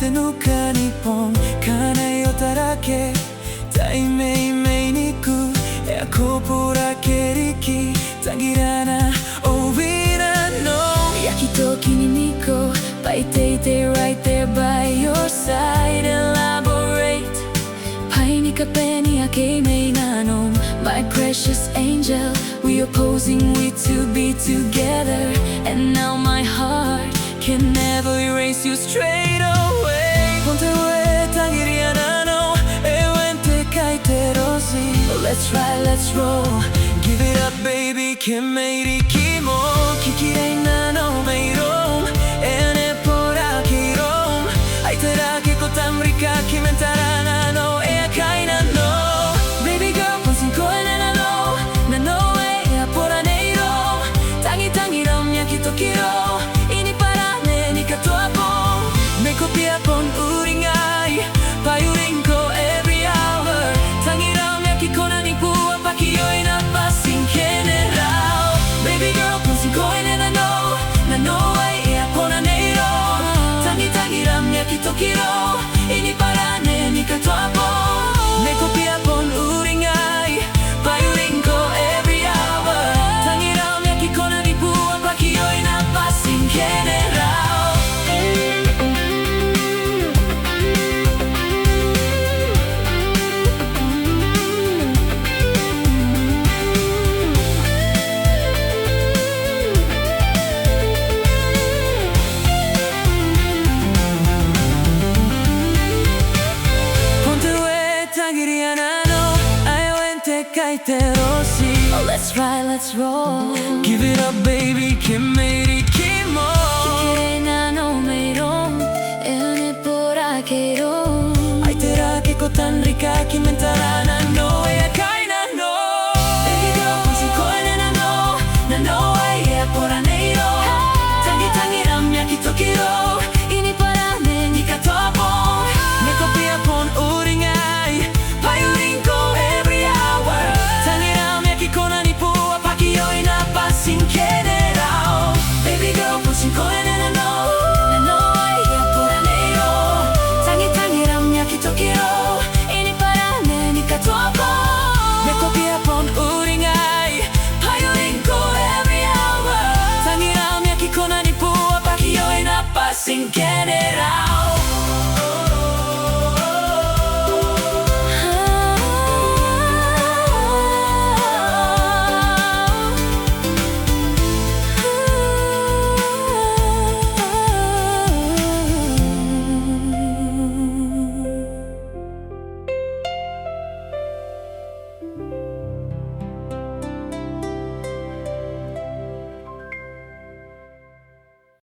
のか日本金よだらけ対面めにくエアコポラケリキザギラナオビラの焼きときに2個バイテイテ right there by your side elaborateパイにカペにアケイメイナノ my precious angel we opposing we to be together and now my heart can never erase you straight away Ponte ue tagiriana no Ewente kaiterosi Let's ride, let's roll Give it up baby 懸命力もきれいなのメイロンエネポラキロン相手だけこたむりか決めたらなのエアカイナの Baby girl ponsin ko e na no Na no e a pora neiro Tangi tangi ram yaki tokiro Ini para ne ni katoa pon Me kopia pon uringai Payuring ko every hour Tangi ram yaki kona ni pua Pakiyoi na passing general Baby girl ponsin ko e na no Na no e a pora neiro Tangi tangi ram yaki tokiro Ini para ne ni katoa pon Me kopia pon uringai Payuring ko every hour Tangi ram yaki kona ni pua Pakiyoi na passing general Oh, let's ride, let's roll Give it up baby 懸命力